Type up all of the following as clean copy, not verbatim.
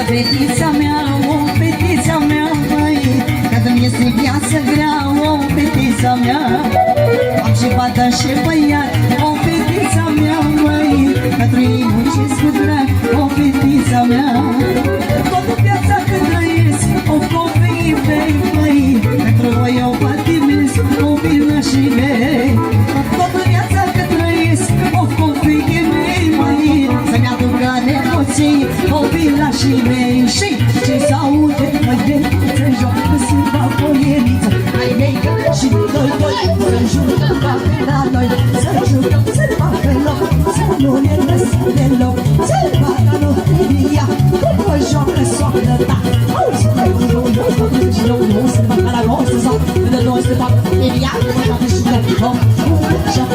fetița mea, o fetița mea, măi, că mi este viață grea, o fetița mea. Am și fată și băiat, o fetița mea, măi, pentru ei muncesc cu drag, o fetița mea. Toată viața când trăiesc, o copii mei, măi, pentru voi eu patimesc, copilașii mei. Toată viața când trăiesc, o copii mei, măi, să-mi aducă nepoții, copilașii mei. Și ce s-aude, măi, de să joc, că sunt la polieniță. Ai mei, și doi, să jucăm la noi, să jucăm, să-l facă loc, să nu ne lăsăm deloc, să-l facă loteria, că joacă soacră ta. Auzi, nu, să facă la gostă, sau de noi să facă loteria, că joacă și de hop, așa,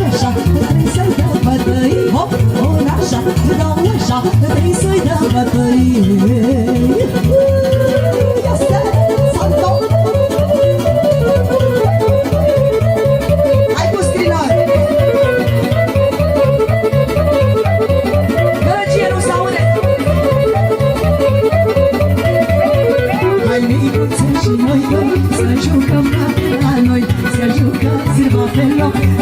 așa, trebuie să-i dăm bătăi, hop, așa, așa, trebuie să-i dăm bătăi.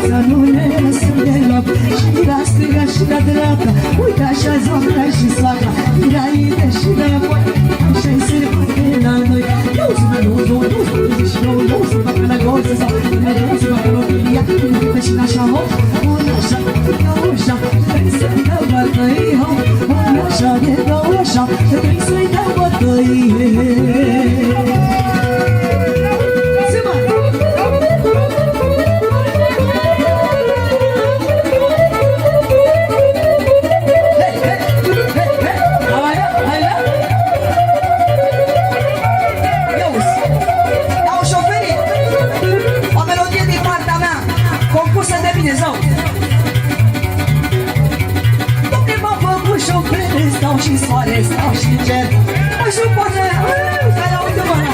Să nu ne lăsăm deloc, și la stânga și la dreapta, uite așa zoacra și soacra, înainte și înapoi, așa-i se face la noi. Nu se facă la gosă, sau nu se facă loteria, că și așa, hop, așa, așa, trebuie să-i dăm bătăi, hop, așa, de două, așa, trebuie să-i dăm bătăi. Stau și soare, stau și cer, mă șupoane, să la uite mâna.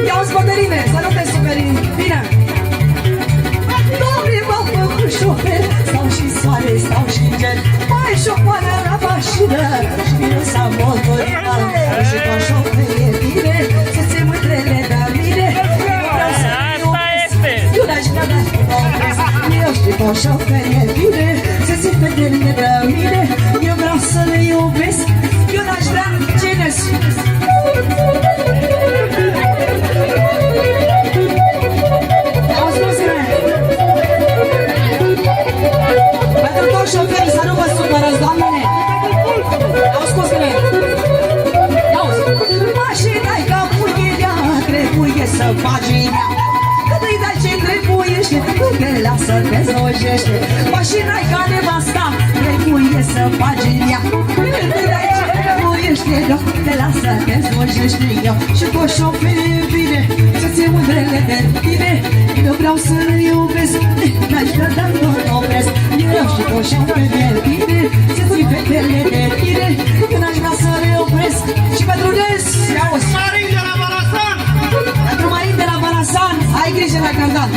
Ia-uzi bătărime, să nu te superi, bine. Doamne, m-am făcut șofer, stau și soare, stau și cer, mai șupoane la mașină, și vine să motorină, și cu șofer e bine, să ți mândrele de mine, eu n-aș vrea de opresc, eu știu că șofer e bine, să ți mândrele de mine, eu vreau să le iubesc, eu n-aș vrea cine auzi, muzime? Pentru toți șoferii să nu vă supărați, doamnele. Auzi, muzime? Auzi, mașina-i ca puierea, trebuie să faci ea. Când îi dai ce trebuiește, când te lasă, te zojește. Mașina-i ca nevasta, trebuie să faci ea. Când îi dai ce trebuiește, te lasă, te zojește ea. Și cu șoferii e bine, să-ți mândrele de tine. Eu vreau să-l iubesc, n-aș vrea, dar nu opresc. Eu și cu șoferii e bine, să-ți fetele de tine. Eu n-aș vrea să le opresc. Și pentru des, iauzi, Marin de la Balasan. Pentru Marin de la Balasan, ai grijă la cantat.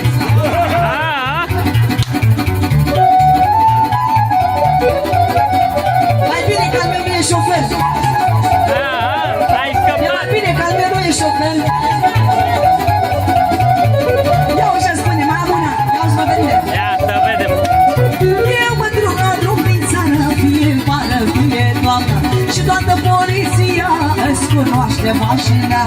Mai bine că al meu nu e șofer. E mai bine că al meu nu e șofer. Ia uite ce spune, mai am una. Ia uite, mă vedem. Ia să vedem. Eu mă duc la drum prin țară, fie vară, fie toamnă, și toată poliția îți cunoaște mașina.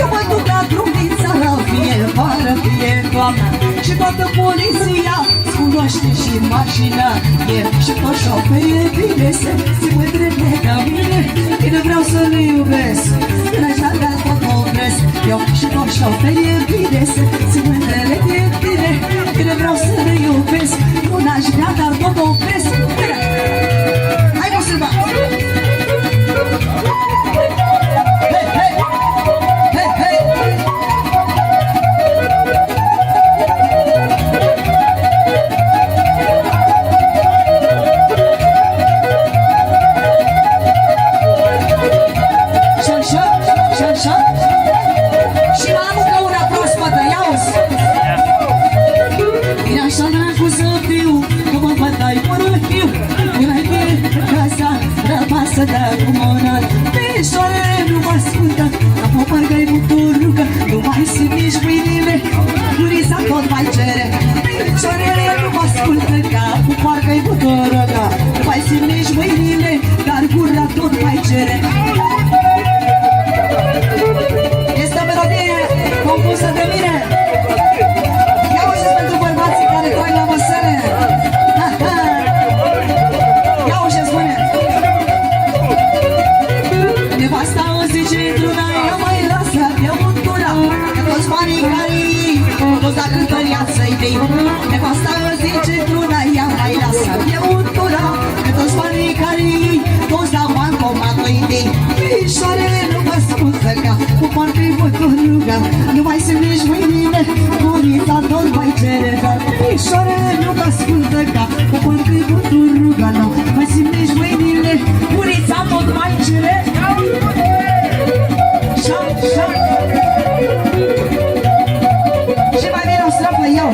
Eu mă duc la drum din țară, fie vară, fie toamnă, și toată poliția îți cunoaște și mașina. Eu și cu șofer e bine, să ți mândrele ca mine. Eu vreau să le iubesc, n-aș avea tot opresc. Eu și cu șofer e bine, să ți mândrele de tine. Eu vreau să le iubesc, nu n-aș vrea, dar tot opresc. Hai, mă, Silva! Hei, hei! Hei, hei! Shut să dea cu mâna. Picioarele nu mă ascultă, capul parcă-i buturucă, nu mai simt nici mâinile, gurița tot mai cere. Picioarele nu mă ascultă, capul parcă-i buturucă, nu mai simt nici mâinile, dar gura tot mai cere. Este o melodie compusă de mine. Ia uite-ți pentru bărbații care trag la măsăre. Ia uite ce spune. Nevasta o zice într-una, ea mai lasă de untura, că toți banii care iei, toți la cântăria să-i dei. Nevasta o zice într-una, ea mai lasă de untura, că toți banii care iei, toți la bancomat îi dei. Pișoarele nu mă ascultă, ca cu parcă-i buturuga, nu mai simt nici mâinile, gurița tot mai cere. Dar pișoarele nu mă ascultă, ca cu parcă-i buturuga, nu mai simt nici mâinile, gurița tot mai cere. Și mai vine o strofă, iau.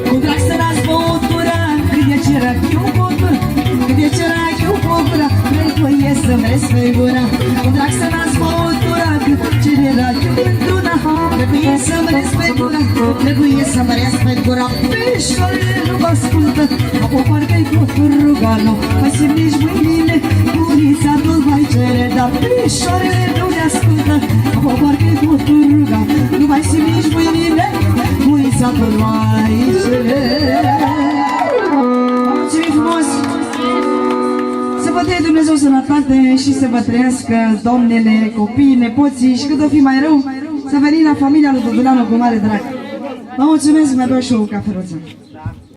Cu drag să las băutura, cât e cerachiu cu gura, cât e cerachiu cu gura, trebuie să-mi respect gura. Cu drag să las băutura, cât cerachiu într-una, trebuie să-mi respect gura, trebuie să-mi respect gura. Pișoarele nu mă ascultă, apoi parcă-i buturuga, nu mai simt nici mâinile, gurița tot mai cere. Dar pișoarele nu ne ascultă, apoi parcă-i buturuga, nu mai simt nici mâinile, gurița tot mai cere. Mulțumim frumos! Să vă dea Dumnezeu sănătate și să vă trăiască domnele, copiii, nepoții și cât o fi mai rău, să venim la familia lui Dodulanu cu mare drag. Vă mulțumesc, mai beau și o cafeluță.